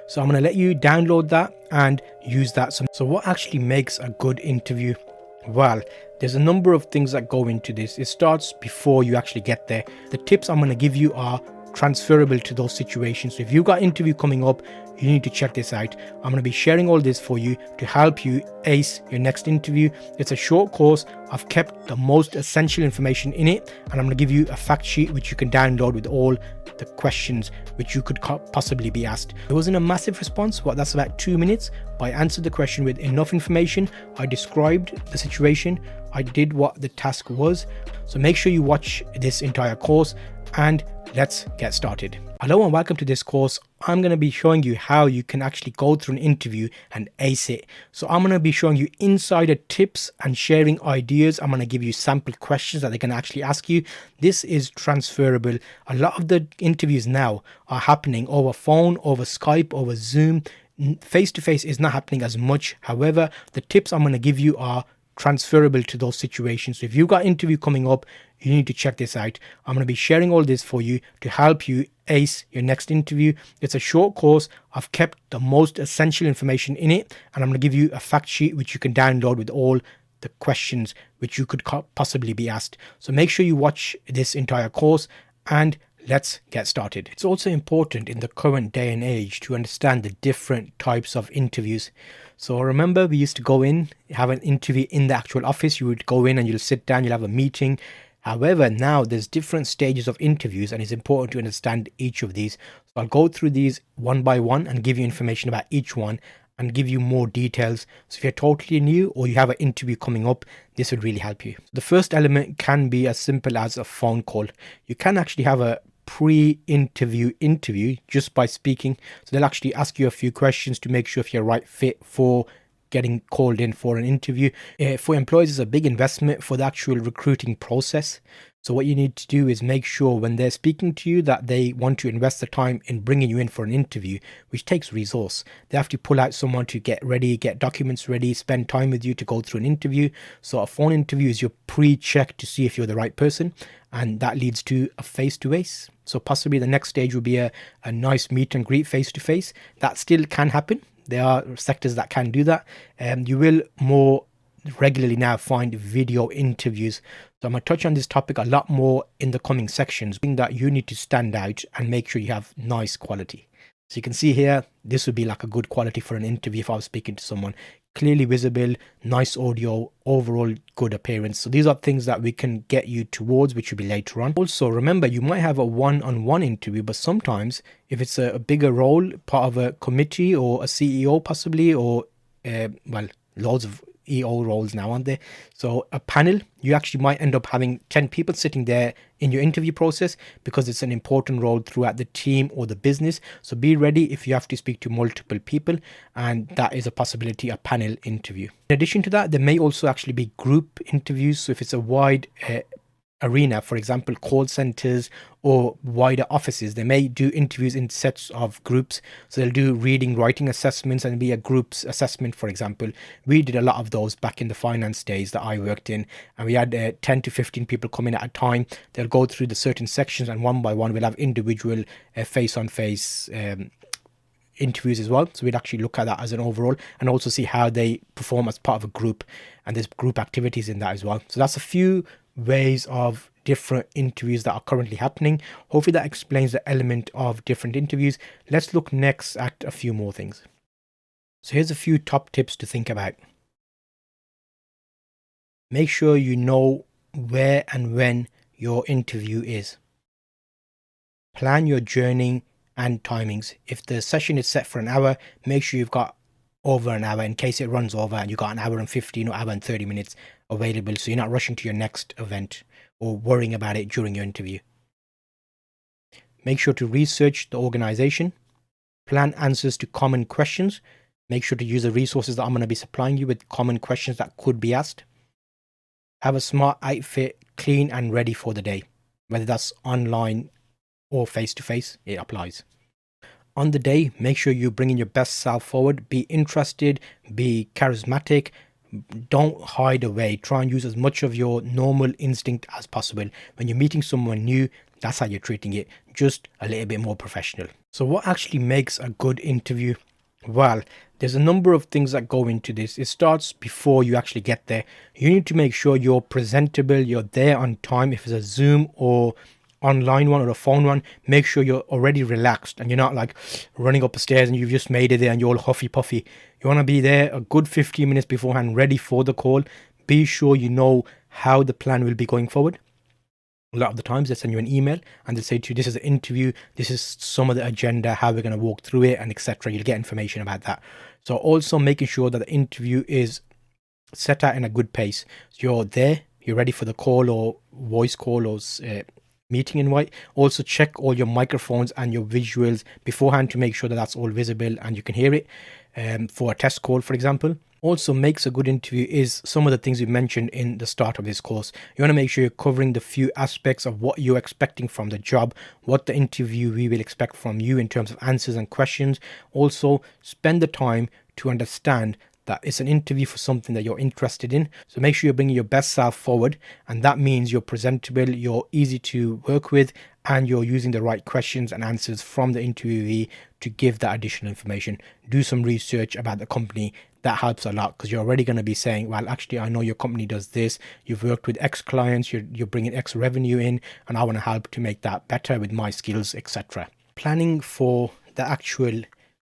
So I'm going to let you download that and use that. So what actually makes a good interview? Well, there's a number of things that go into this. It starts before you actually get there. The tips I'm going to give you are transferable to those situations. So if you've got an interview coming up, you need to check this out. I'm going to be sharing all this for you to help you ace your next interview. It's a short course. I've kept the most essential information in it, and I'm going to give you a fact sheet which you can download with all the questions which you could possibly be asked. It wasn't a massive response, but that's about 2 minutes. But I answered the question with enough information. I described the situation. I did what the task was. So make sure you watch this entire course, and let's get started. Hello and welcome to this course. I'm going to be showing you how you can actually go through an interview and ace it. So I'm going to be showing you insider tips and sharing ideas. I'm going to give you sample questions that they can actually ask you. This is transferable. A lot of the interviews now are happening over phone, over Skype, over Zoom. Face-to-face is not happening as much. However, the tips I'm going to give you are transferable to those situations. So if you've got an interview coming up, you need to check this out. I'm going to be sharing all this for you to help you ace your next interview. It's a short course. I've kept the most essential information in it, and I'm going to give you a fact sheet which you can download with all the questions which you could possibly be asked. So make sure you watch this entire course, and let's get started. It's also important in the current day and age to understand the different types of interviews. So remember, we used to go in, have an interview in the actual office. You would go in and you'll sit down, you'll have a meeting. However, now there's different stages of interviews, and it's important to understand each of these. So I'll go through these one by one and give you information about each one and give you more details. So if you're totally new or you have an interview coming up, this would really help you. The first element can be as simple as a phone call. You can actually have a pre-interview interview just by speaking. So they'll actually ask you a few questions to make sure if you're right fit for getting called in for an interview. For employees, it's a big investment for the actual recruiting process. So what you need to do is make sure when they're speaking to you that they want to invest the time in bringing you in for an interview, which takes resource. They have to pull out someone to get ready, get documents ready, spend time with you to go through an interview. So a phone interview is your pre-check to see if you're the right person, and that leads to a face-to-face. So possibly the next stage will be a nice meet and greet face-to-face. That still can happen. There are sectors that can do that. You will more regularly now find video interviews. So I'm going to touch on this topic a lot more in the coming sections, being that you need to stand out and make sure you have nice quality. So you can see here, this would be like a good quality for an interview if I was speaking to someone. Clearly visible, nice audio, overall good appearance. So these are things that we can get you towards, which will be later on. Also, remember, you might have a one-on-one interview, but sometimes if it's a bigger role, part of a committee or a CEO possibly, or loads of EO roles now, aren't there? So a panel, you actually might end up having 10 people sitting there in your interview process because it's an important role throughout the team or the business. So be ready if you have to speak to multiple people, and that is a possibility, a panel interview. In addition to that, there may also actually be group interviews. So if it's a wide arena, for example, call centers or wider offices, they may do interviews in sets of groups. So they'll do reading, writing assessments, and be a group's assessment, for example. We did a lot of those back in the finance days that I worked in, and we had 10 to 15 people come in at a time. They'll go through the certain sections, and one by one we'll have individual face-on-face interviews as well. So we'd actually look at that as an overall and also see how they perform as part of a group, and there's group activities in that as well. So that's a few ways of different interviews that are currently happening. Hopefully that explains the element of different interviews. Let's look next at a few more things. So here's a few top tips to think about. Make sure you know where and when your interview is. Plan your journey and timings. If the session is set for an hour, make sure you've got over an hour in case it runs over and you've got an hour and 15 or hour and 30 minutes available, so you're not rushing to your next event or worrying about it during your interview. Make sure to research the organization. Plan answers to common questions. Make sure to use the resources that I'm going to be supplying you with common questions that could be asked. Have a smart outfit, clean and ready for the day. Whether that's online or face-to-face, it applies. On the day, make sure you bring in your best self forward. Be interested, be charismatic. Don't hide away. Try and use as much of your normal instinct as possible. When you're meeting someone new, That's how you're treating it, just a little bit more professional. So what actually makes a good interview? Well, there's a number of things that go into this. It starts before you actually get there. You need to make sure you're presentable, you're there on time. If it's a Zoom or online one or a phone one, make sure you're already relaxed and you're not like running up the stairs and you've just made it there and you're all huffy puffy. You want to be there a good 15 minutes beforehand, ready for the call. Be sure you know how the plan will be going forward. A lot of the times they send you an email and they say to you, this is an interview, this is some of the agenda, how we're going to walk through it, and etc. You'll get information about that. So also making sure that the interview is set out in a good pace. So you're there, you're ready for the call or voice call or meeting invite. Also check all your microphones and your visuals beforehand to make sure that that's all visible and you can hear it for a test call, for example. Also makes a good interview is some of the things we mentioned in the start of this course. You want to make sure you're covering the few aspects of what you're expecting from the job, what the interviewee will expect from you in terms of answers and questions. Also spend the time to understand that it's an interview for something that you're interested in. So make sure you're bringing your best self forward, and that means you're presentable, you're easy to work with, and you're using the right questions and answers from the interviewee to give that additional information. Do some research about the company. That helps a lot because you're already going to be saying, well, actually, I know your company does this. You've worked with X clients, you're bringing X revenue in, and I want to help to make that better with my skills, etc. Planning for the actual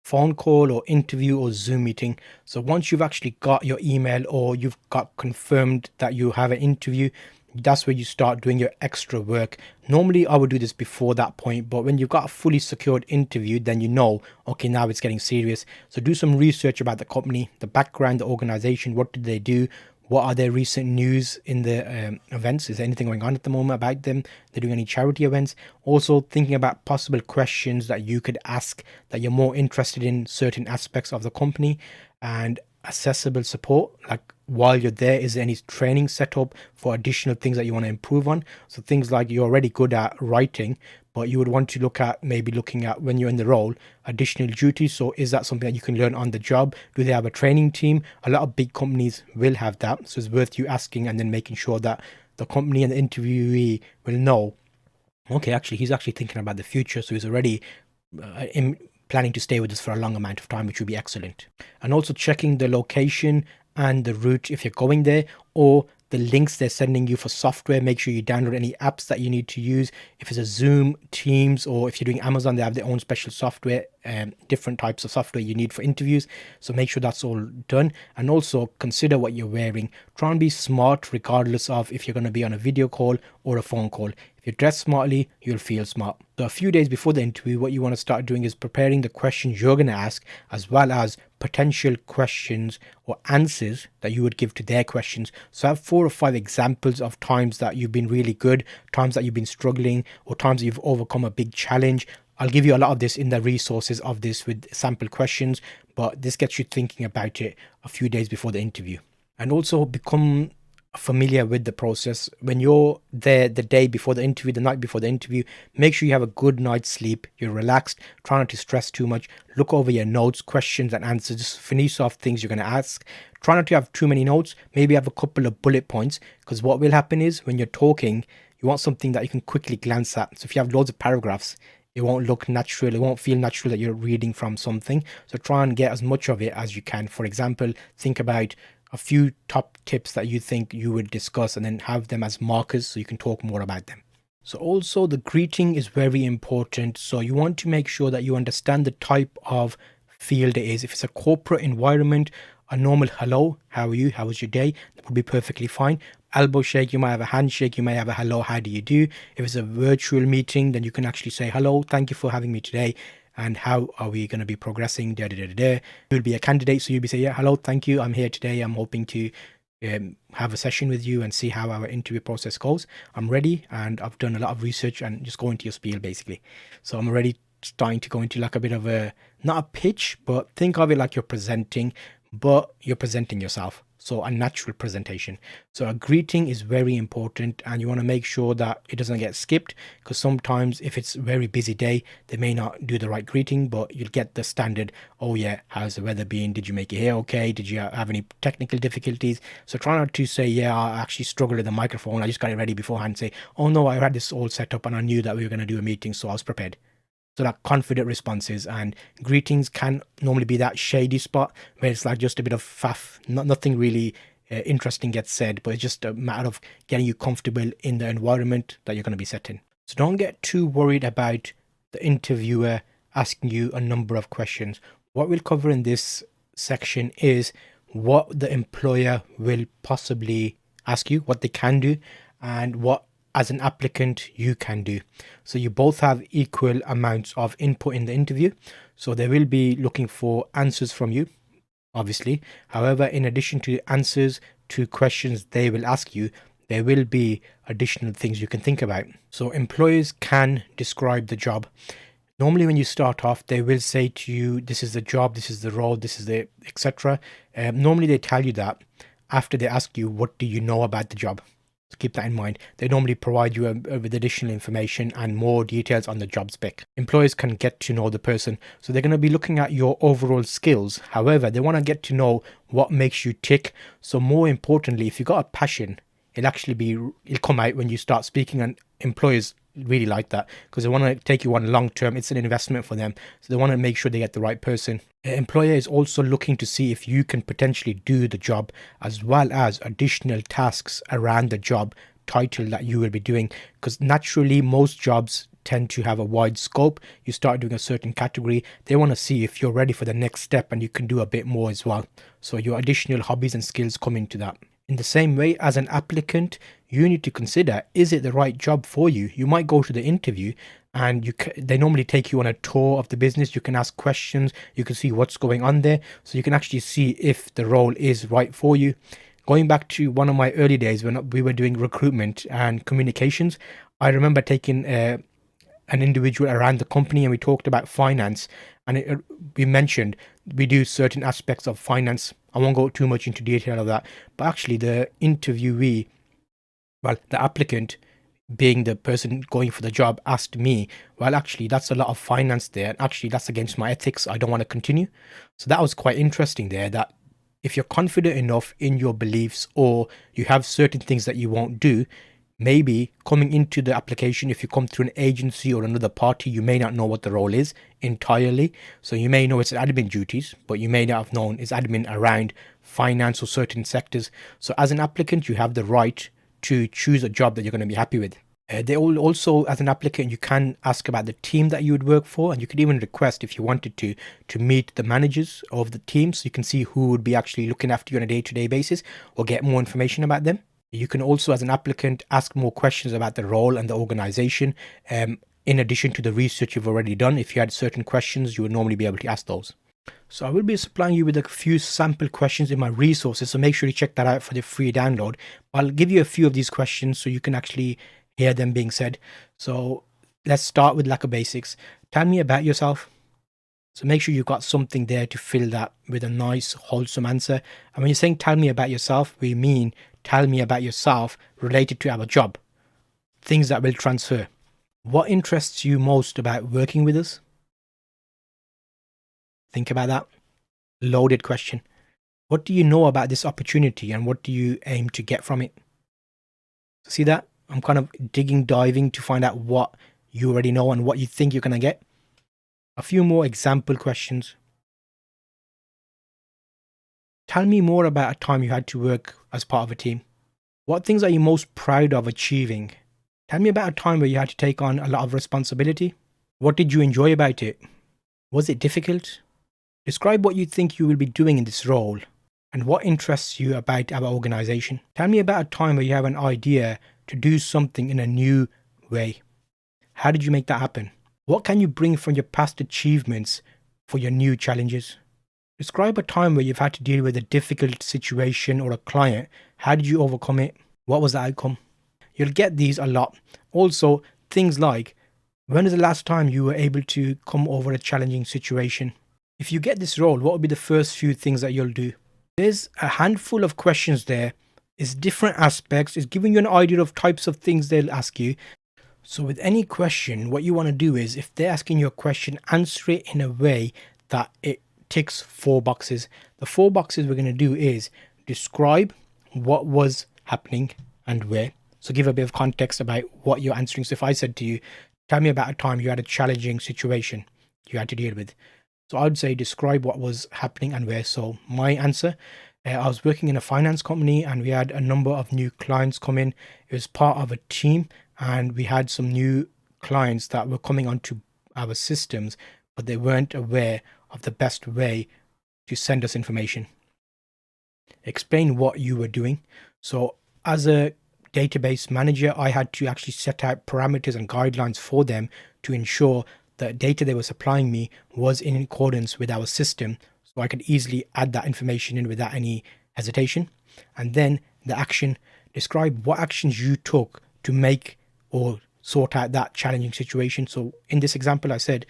phone call or interview or Zoom meeting. So once you've actually got your email or you've got confirmed that you have an interview, that's where you start doing your extra work. Normally I would do this before that point, but when you've got a fully secured interview, then you know, okay, now it's getting serious. So do some research about the company, the background, the organization, what did they do, what are their recent news in the events? Is there anything going on at the moment about them? They're doing any charity events? Also thinking about possible questions that you could ask that you're more interested in certain aspects of the company, and accessible support, like while you're there, is there any training set up for additional things that you want to improve on? So things like you're already good at writing, but you would want to look at maybe looking at when you're in the role additional duties. So is that something that you can learn on the job? Do they have a training team? A lot of big companies will have that, so it's worth you asking and then making sure that the company and the interviewee will know, okay, actually he's actually thinking about the future, so he's already planning to stay with us for a long amount of time, which would be excellent. And also checking the location and the route if you're going there, or the links they're sending you for software. Make sure you download any apps that you need to use. If it's a Zoom, Teams, or if you're doing Amazon, they have their own special software, different types of software you need for interviews. So make sure that's all done. And also consider what you're wearing. Try and be smart regardless of if you're going to be on a video call or a phone call. If you dress smartly, you'll feel smart. So a few days before the interview, what you want to start doing is preparing the questions you're going to ask, as well as potential questions or answers that you would give to their questions. So have 4 or 5 examples of times that you've been really good, times that you've been struggling, or times that you've overcome a big challenge. I'll give you a lot of this in the resources of this with sample questions, but this gets you thinking about it a few days before the interview. And also become familiar with the process. When you're there the day before the interview, the night before the interview, make sure you have a good night's sleep, you're relaxed, try not to stress too much, look over your notes, questions and answers, just finish off things you're going to ask. Try not to have too many notes, maybe have a couple of bullet points, because what will happen is when you're talking, you want something that you can quickly glance at. So if you have loads of paragraphs, it won't look natural, it won't feel natural that you're reading from something. So try and get as much of it as you can. For example, think about a few top tips that you think you would discuss and then have them as markers so you can talk more about them. So also the greeting is very important. So you want to make sure that you understand the type of field it is. If it's a corporate environment, a normal hello, how are you, how was your day, that would be perfectly fine. Elbow shake, you might have a handshake, you may have a hello, how do you do. If it's a virtual meeting, then you can actually say hello, thank you for having me today, and how are we going to be progressing, You'll be a candidate, so you'll be saying, yeah, hello, thank you, I'm here today, I'm hoping to have a session with you and see how our interview process goes. I'm ready and I've done a lot of research, and just go into your spiel basically. So I'm already starting to go into like a bit of a, not a pitch, but think of it like you're presenting, but you're presenting yourself. So a natural presentation. So a greeting is very important, and you want to make sure that it doesn't get skipped, because sometimes if it's a very busy day, they may not do the right greeting, but you'll get the standard, oh yeah, how's the weather been? Did you make it here okay? Did you have any technical difficulties? So try not to say, yeah, I actually struggled with the microphone. I just got it ready beforehand. Say, oh no, I had this all set up and I knew that we were going to do a meeting, so I was prepared. So that confident responses. And greetings can normally be that shady spot where it's like just a bit of faff, nothing really interesting gets said, but it's just a matter of getting you comfortable in the environment that you're going to be set in. So don't get too worried about the interviewer asking you a number of questions. What we'll cover in this section is what the employer will possibly ask you, what they can do, and what as an applicant you can do. So you both have equal amounts of input in the interview. So they will be looking for answers from you, obviously. However, in addition to answers to questions they will ask you, there will be additional things you can think about. So employers can describe the job. Normally when you start off, they will say to you, this is the job, this is the role, this is the etc. Normally they tell you that after they ask you, what do you know about the job? So keep that in mind. They normally provide you with additional information and more details on the job spec. Employers can get to know the person. So they're going to be looking at your overall skills. However, they want to get to know what makes you tick. So more importantly, if you've got a passion, it'll come out when you start speaking, and employers really like that because they want to take you on long term. It's an investment for them. So they want to make sure they get the right person. An employer is also looking to see if you can potentially do the job, as well as additional tasks around the job title that you will be doing, because naturally most jobs tend to have a wide scope. You start doing a certain category, they want to see if you're ready for the next step and you can do a bit more as well. So your additional hobbies and skills come into that. In the same way, as an applicant, you need to consider, is it the right job for you? You might go to the interview and they normally take you on a tour of the business. You can ask questions, you can see what's going on there, so you can actually see if the role is right for you. Going back to one of my early days when we were doing recruitment and communications, I remember taking an individual around the company and we talked about finance, and we mentioned we do certain aspects of finance. I won't go too much into detail of that, but actually the interviewee, well, the applicant being the person going for the job, asked me, well, actually that's a lot of finance there, and actually that's against my ethics, I don't want to continue. So that was quite interesting there, that if you're confident enough in your beliefs, or you have certain things that you won't do, maybe coming into the application, if you come through an agency or another party, you may not know what the role is entirely. So you may know it's admin duties, but you may not have known it's admin around finance or certain sectors. So as an applicant, you have the right to choose a job that you're going to be happy with. They also, as an applicant, you can ask about the team that you would work for, and you could even request, if you wanted to meet the managers of the team, so you can see who would be actually looking after you on a day-to-day basis, or get more information about them. You can also, as an applicant, ask more questions about the role and the organization, in addition to the research you've already done. If you had certain questions, you would normally be able to ask those. So I will be supplying you with a few sample questions in my resources, so make sure you check that out for the free download. I'll give you a few of these questions so you can actually hear them being said. So let's start with like a basics. Tell me about yourself. So make sure you've got something there to fill that with a nice, wholesome answer. And when you're saying tell me about yourself, we mean tell me about yourself related to our job. Things that will transfer. What interests you most about working with us? Think about that. Loaded question. What do you know about this opportunity and what do you aim to get from it? See that? I'm kind of diving to find out what you already know and what you think you're going to get. A few more example questions. Tell me more about a time you had to work as part of a team. What things are you most proud of achieving? Tell me about a time where you had to take on a lot of responsibility. What did you enjoy about it? Was it difficult? Describe what you think you will be doing in this role and what interests you about our organization. Tell me about a time where you have an idea to do something in a new way. How did you make that happen? What can you bring from your past achievements for your new challenges? Describe a time where you've had to deal with a difficult situation or a client. How did you overcome it? What was the outcome? You'll get these a lot. Also, things like, when was the last time you were able to come over a challenging situation? If you get this role, what would be the first few things that you'll do? There's a handful of questions there. It's different aspects. It's giving you an idea of types of things they'll ask you. So with any question, what you want to do is, if they're asking you a question, answer it in a way that it ticks 4 boxes. The 4 boxes we're going to do is describe what was happening and where. So give a bit of context about what you're answering. So if I said to you, tell me about a time you had a challenging situation you had to deal with. So I would say describe what was happening and where. So my answer, I was working in a finance company and we had a number of new clients come in. It was part of a team and we had some new clients that were coming onto our systems, but they weren't aware of the best way to send us information. Explain what you were doing. So as a database manager, I had to actually set out parameters and guidelines for them to ensure the data they were supplying me was in accordance with our system, so I could easily add that information in without any hesitation. And then the action, describe what actions you took to make or sort out that challenging situation. So in this example, I said,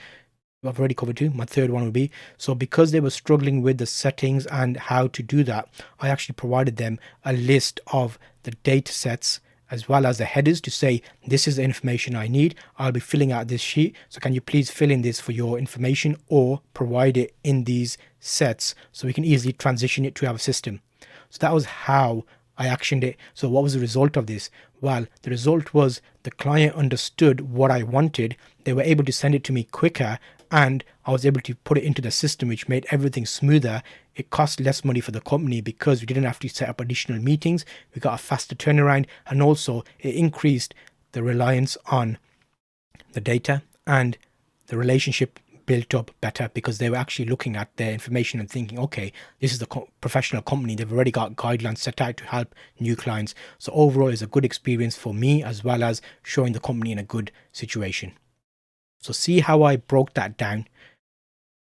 I've already covered 2. My third one would be, so because they were struggling with the settings and how to do that, I actually provided them a list of the data sets as well as the headers to say, this is the information I need. I'll be filling out this sheet. So can you please fill in this for your information or provide it in these sets so we can easily transition it to our system. So that was how I actioned it. So what was the result of this? Well, the result was the client understood what I wanted. They were able to send it to me quicker and I was able to put it into the system, which made everything smoother. It cost less money for the company because we didn't have to set up additional meetings. We got a faster turnaround, and also it increased the reliance on the data and the relationship built up better because they were actually looking at their information and thinking, okay, this is the professional company. They've already got guidelines set out to help new clients. So overall, it's a good experience for me as well as showing the company in a good situation. So see how I broke that down.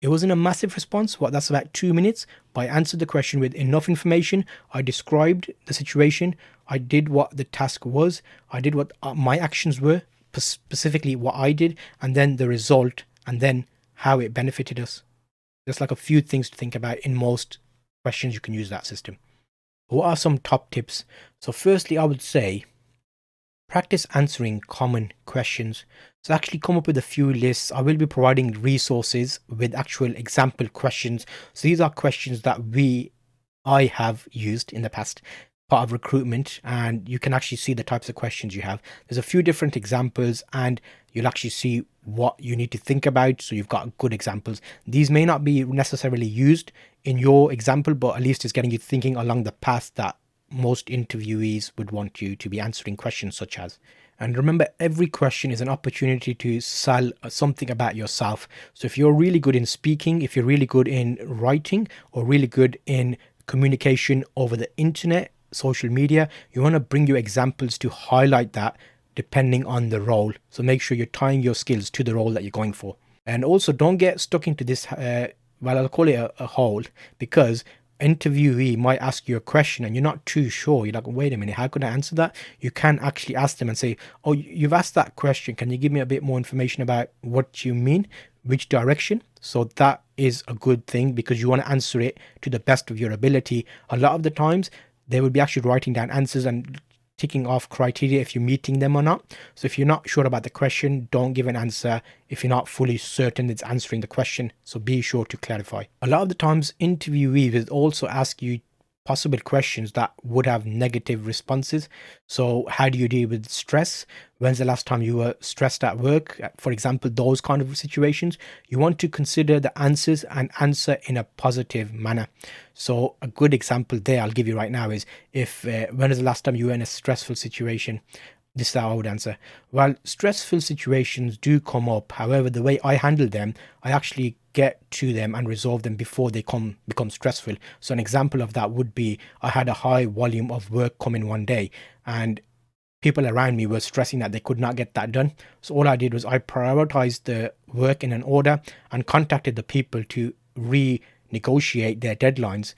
It wasn't a massive response. That's about 2 minutes. But I answered the question with enough information. I described the situation. I did what the task was. I did what my actions were, specifically what I did, and then the result, and then how it benefited us. There's like a few things to think about in most questions you can use that system. What are some top tips? So firstly, I would say practice answering common questions. So actually come up with a few lists. I will be providing resources with actual example questions. So these are questions that I have used in the past, part of recruitment, and you can actually see the types of questions you have. There's a few different examples and you'll actually see what you need to think about. So you've got good examples. These may not be necessarily used in your example, but at least it's getting you thinking along the path that most interviewees would want you to be answering questions such as. And remember, every question is an opportunity to sell something about yourself. So if you're really good in speaking, if you're really good in writing, or really good in communication over the internet, social media, you want to bring your examples to highlight that depending on the role. So make sure you're tying your skills to the role that you're going for. And also don't get stuck into this, I'll call it a hole, because interviewee might ask you a question and you're not too sure. You're like, wait a minute, how could I answer that? You can actually ask them and say, oh, you've asked that question, can you give me a bit more information about what you mean, which direction? So that is a good thing because you want to answer it to the best of your ability. A lot of the times they will be actually writing down answers and ticking off criteria if you're meeting them or not. So if you're not sure about the question, don't give an answer if you're not fully certain it's answering the question. So be sure to clarify. A lot of the times interviewees will also ask you possible questions that would have negative responses. So how do you deal with stress? When's the last time you were stressed at work? For example, those kind of situations. You want to consider the answers and answer in a positive manner. So a good example there I'll give you right now is when is the last time you were in a stressful situation? This is how I would answer. Well, stressful situations do come up. However, the way I handle them, I actually get to them and resolve them before they become stressful. So an example of that would be I had a high volume of work coming one day and people around me were stressing that they could not get that done. So all I did was I prioritized the work in an order and contacted the people to renegotiate their deadlines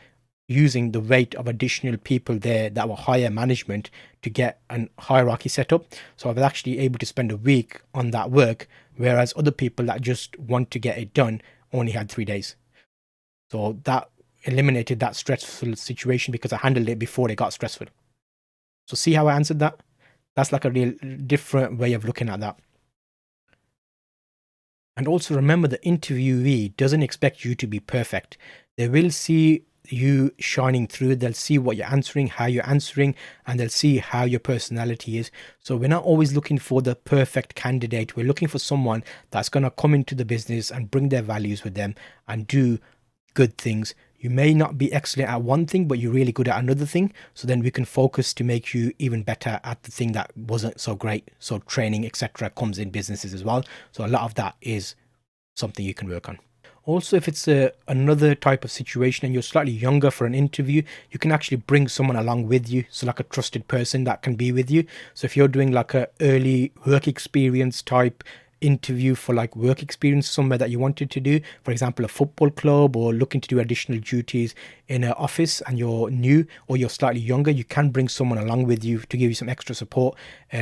using the weight of additional people there that were higher management to get an hierarchy set up. So I was actually able to spend a week on that work, whereas other people that just want to get it done only had 3 days. So that eliminated that stressful situation because I handled it before it got stressful. So see how I answered that? That's like a real different way of looking at that. And also remember, the interviewee doesn't expect you to be perfect. They will see you shining through. They'll see what you're answering, how you're answering, and they'll see how your personality is. So we're not always looking for the perfect candidate. We're looking for someone that's going to come into the business and bring their values with them and do good things. You may not be excellent at one thing, but you're really good at another thing. So then we can focus to make you even better at the thing that wasn't so great. So training, etc., comes in businesses as well. So a lot of that is something you can work on. Also, if it's another type of situation and you're slightly younger for an interview, you can actually bring someone along with you. So like a trusted person that can be with you. So if you're doing like a early work experience type interview for like work experience somewhere that you wanted to do, for example a football club, or looking to do additional duties in an office, and you're new or you're slightly younger, you can bring someone along with you to give you some extra support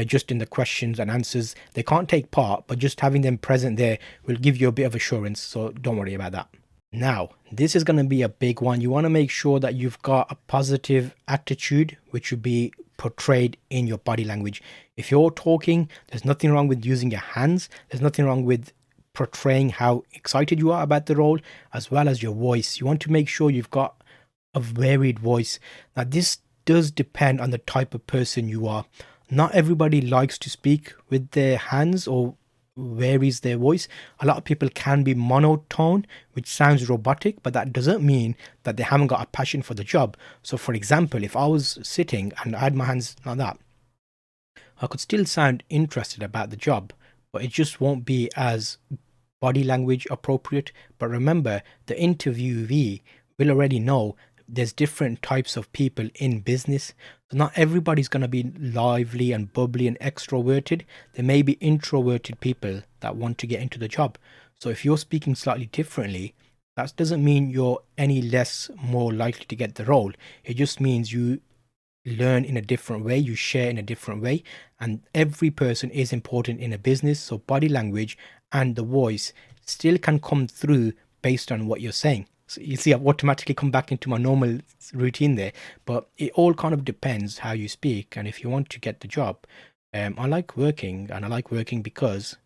just in the questions and answers. They can't take part, but just having them present there will give you a bit of assurance, so don't worry about that. Now, this is going to be a big one. You want to make sure that you've got a positive attitude, which would be portrayed in your body language. If you're talking, there's nothing wrong with using your hands. There's nothing wrong with portraying how excited you are about the role, as well as your voice. You want to make sure you've got a varied voice. Now, this does depend on the type of person you are. Not everybody likes to speak with their hands or varies their voice. A lot of people can be monotone, which sounds robotic, but that doesn't mean that they haven't got a passion for the job. So for example, if I was sitting and I had my hands like that, I could still sound interested about the job, but it just won't be as body language appropriate. But remember, the interviewee will already know there's different types of people in business. So not everybody's going to be lively and bubbly and extroverted. There may be introverted people that want to get into the job. So if you're speaking slightly differently, that doesn't mean you're any less more likely to get the role. It just means you learn in a different way, you share in a different way, and every person is important in a business. So body language and the voice still can come through based on what you're saying. So you see, I've automatically come back into my normal routine there, but it all kind of depends how you speak. And if you want to get the job, I like working, and I like working because,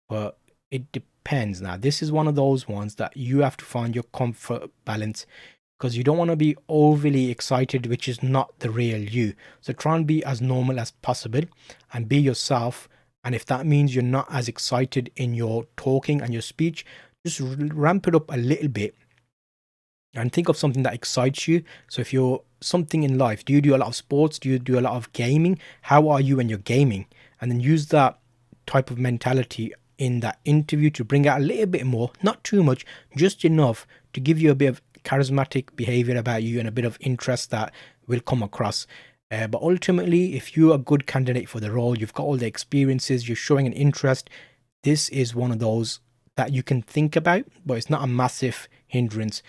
but it depends. Now, this is one of those ones that you have to find your comfort balance, because you don't want to be overly excited, which is not the real you. So try and be as normal as possible and be yourself. And if that means you're not as excited in your talking and your speech, just ramp it up a little bit and think of something that excites you. So if you're something in life, do you do a lot of sports? Do you do a lot of gaming? How are you when you're gaming? And then use that type of mentality in that interview to bring out a little bit more, not too much, just enough to give you a bit of charismatic behavior about you and a bit of interest that will come across. But ultimately, if you're a good candidate for the role, you've got all the experiences, you're showing an interest, this is one of those that you can think about, but it's not a massive hindrance.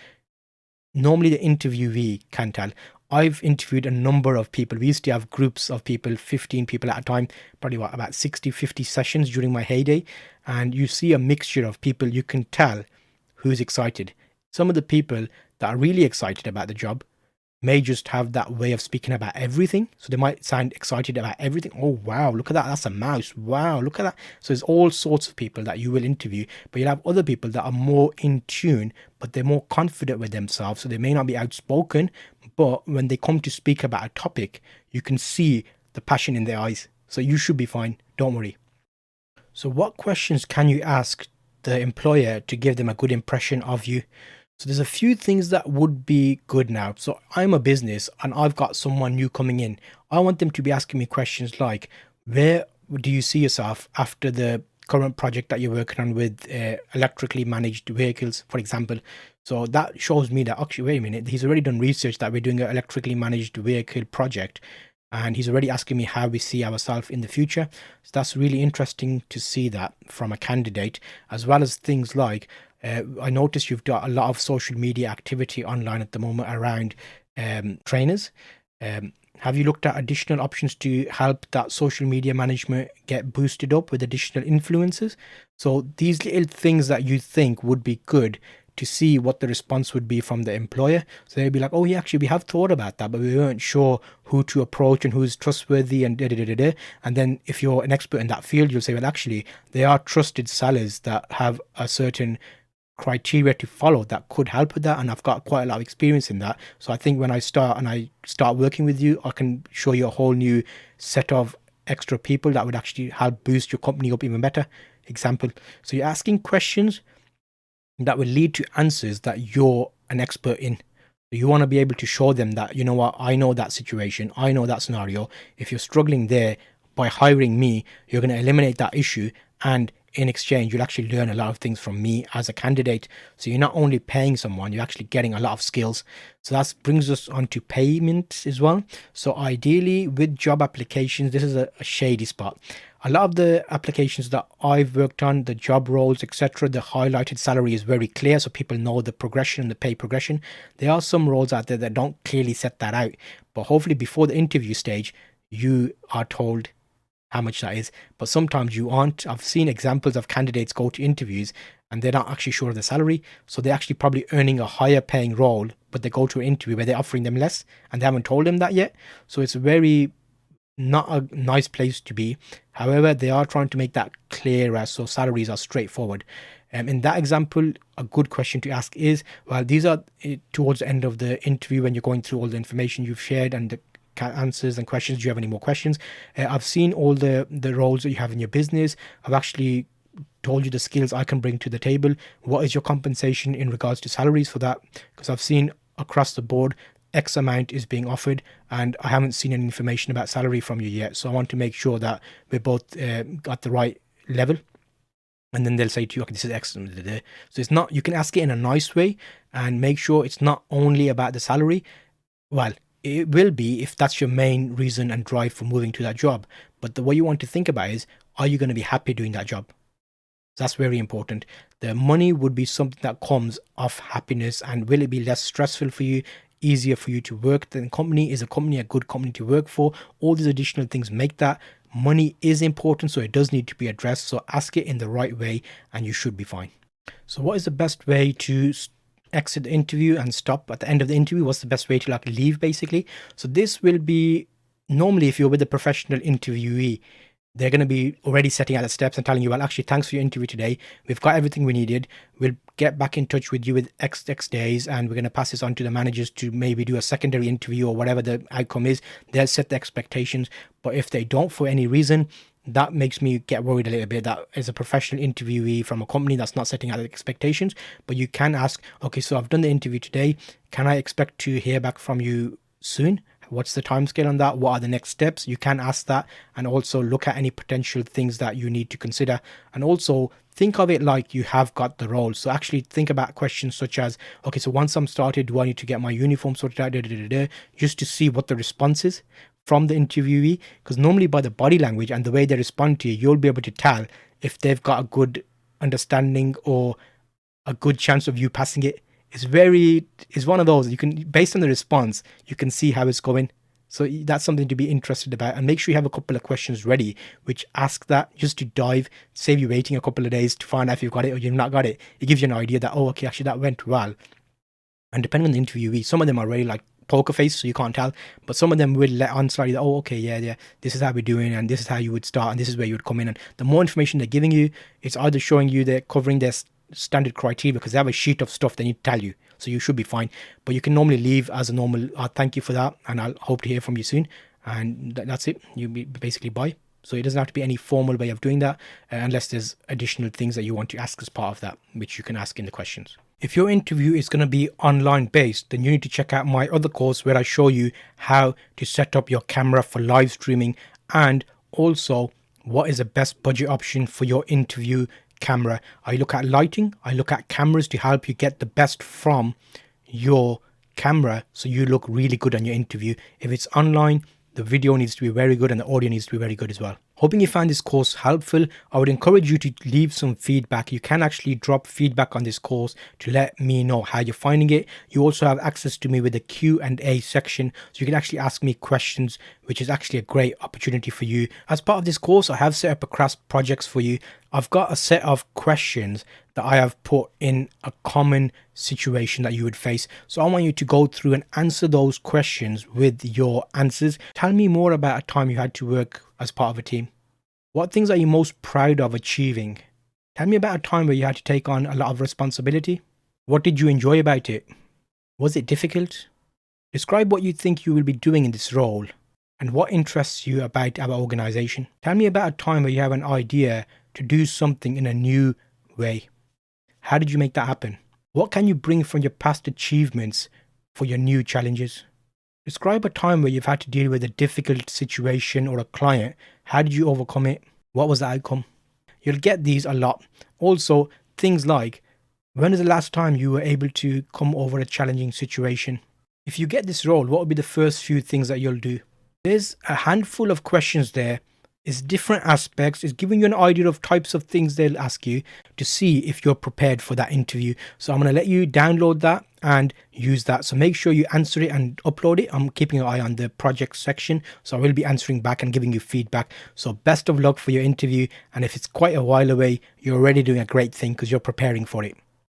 Normally the interviewee can tell. I've interviewed a number of people. We used to have groups of people, 15 people at a time, probably about 60, 50 sessions during my heyday. And you see a mixture of people. You can tell who's excited. Some of the people that are really excited about the job may just have that way of speaking about everything. So they might sound excited about everything. Oh, wow, look at that. That's a mouse. Wow, look at that. So there's all sorts of people that you will interview, but you'll have other people that are more in tune, but they're more confident with themselves. So they may not be outspoken, but when they come to speak about a topic, you can see the passion in their eyes. So you should be fine. Don't worry. So what questions can you ask the employer to give them a good impression of you? So there's a few things that would be good now. So I'm a business and I've got someone new coming in. I want them to be asking me questions like, where do you see yourself after the current project that you're working on with electrically managed vehicles, for example? So that shows me that actually, wait a minute, he's already done research that we're doing an electrically managed vehicle project. And he's already asking me how we see ourselves in the future. So that's really interesting to see that from a candidate, as well as things like, I noticed you've got a lot of social media activity online at the moment around trainers. Have you looked at additional options to help that social media management get boosted up with additional influencers? So these little things that you think would be good to see what the response would be from the employer. So they'd be like, oh yeah, actually we have thought about that, but we weren't sure who to approach and who's trustworthy and da da da da da. And then if you're an expert in that field, you'll say, well, actually they are trusted sellers that have a certain criteria to follow that could help with that, and I've got quite a lot of experience in that. So I think when I start working with you, I can show you a whole new set of extra people that would actually help boost your company up even better. Example, so you're asking questions that will lead to answers that you're an expert in. You want to be able to show them that, you know what, I know that situation, I know that scenario. If you're struggling there, by hiring me, you're going to eliminate that issue, and in exchange, you'll actually learn a lot of things from me as a candidate. So you're not only paying someone, you're actually getting a lot of skills. So that brings us on to payment as well. So ideally, with job applications, this is a shady spot. A lot of the applications that I've worked on, the job roles, etc., the highlighted salary is very clear, so people know the progression and the pay progression. There are some roles out there that don't clearly set that out, but hopefully before the interview stage, you are told how much that is. But sometimes you aren't. I've seen examples of candidates go to interviews and they're not actually sure of the salary, so they're actually probably earning a higher paying role, but they go to an interview where they're offering them less and they haven't told them that yet. So it's very not a nice place to be. However, they are trying to make that clearer, so salaries are straightforward. In that example, a good question to ask is, well, these are towards the end of the interview when you're going through all the information you've shared and the answers and questions. Do you have any more questions? I've seen all the roles that you have in your business. I've actually told you the skills I can bring to the table. What is your compensation in regards to salaries for that? Because I've seen across the board X amount is being offered, and I haven't seen any information about salary from you yet. So I want to make sure that we're both at the right level. And then they'll say to you, okay, this is X. So it's not, you can ask it in a nice way and make sure it's not only about the salary. Well, it will be if that's your main reason and drive for moving to that job. But the way you want to think about it is, are you going to be happy doing that job? That's very important. The money would be something that comes off happiness, and will it be less stressful for you, easier for you to work? The company is a company, a good company to work for. All these additional things make that. Money is important, so it does need to be addressed. So ask it in the right way and you should be fine. So what is the best way to exit the interview and stop at the end of the interview? What's the best way to leave basically? So this will be, normally if you're with a professional interviewee, they're going to be already setting out the steps and telling you, well, actually, thanks for your interview today. We've got everything we needed. We'll get back in touch with you with X days, and we're going to pass this on to the managers to maybe do a secondary interview or whatever the outcome is. They'll set the expectations. But if they don't for any reason, that makes me get worried a little bit. That as a professional interviewee from a company that's not setting out the expectations. But you can ask, okay, so I've done the interview today. Can I expect to hear back from you soon? What's the timescale on that? What are the next steps? You can ask that, and also look at any potential things that you need to consider. And also think of it like you have got the role. So actually think about questions such as, okay, so once I'm started, do I need to get my uniform sorted out? Just to see what the response is from the interviewee. Because normally by the body language and the way they respond to you, you'll be able to tell if they've got a good understanding or a good chance of you passing it. It's one of those, you can, based on the response, you can see how it's going. So that's something to be interested about, and make sure you have a couple of questions ready which ask that, just to dive, save you waiting a couple of days to find out if you've got it or you've not got it. It gives you an idea that, oh, okay, actually that went well. And depending on the interviewee, some of them are really like poker face, so you can't tell, but some of them will let on slightly that, oh, okay, yeah, this is how we're doing, and this is how you would start, and this is where you would come in. And the more information they're giving you, it's either showing you they're covering their standard criteria, because they have a sheet of stuff they need to tell you, so you should be fine. But you can normally leave as a normal, thank you for that, and I'll hope to hear from you soon, and that's it. You basically bye. So it doesn't have to be any formal way of doing that, unless there's additional things that you want to ask as part of that, which you can ask in the questions. If your interview is going to be online based, then you need to check out my other course where I show you how to set up your camera for live streaming, and also what is the best budget option for your interview camera. I look at lighting, I look at cameras to help you get the best from your camera so you look really good on your interview. If it's online, the video needs to be very good and the audio needs to be very good as well. Hoping you find this course helpful. I would encourage you to leave some feedback. You can actually drop feedback on this course to let me know how you're finding it. You also have access to me with the Q&A section, so you can actually ask me questions, which is actually a great opportunity for you. As part of this course, I have set up a craft projects for you. I've got a set of questions that I have put in a common situation that you would face. So I want you to go through and answer those questions with your answers. Tell me more about a time you had to work as part of a team. What things are you most proud of achieving? Tell me about a time where you had to take on a lot of responsibility. What did you enjoy about it? Was it difficult? Describe what you think you will be doing in this role and what interests you about our organization. Tell me about a time where you have an idea to do something in a new way. How did you make that happen? What can you bring from your past achievements for your new challenges? Describe a time where you've had to deal with a difficult situation or a client. How did you overcome it? What was the outcome? You'll get these a lot. Also, things like, when was the last time you were able to come over a challenging situation? If you get this role, what would be the first few things that you'll do? There's a handful of questions there. It's different aspects. It's giving you an idea of types of things they'll ask you to see if you're prepared for that interview. So I'm going to let you download that and use that. So make sure you answer it and upload it. I'm keeping an eye on the project section, so I will be answering back and giving you feedback. So best of luck for your interview. And if it's quite a while away, you're already doing a great thing because you're preparing for it.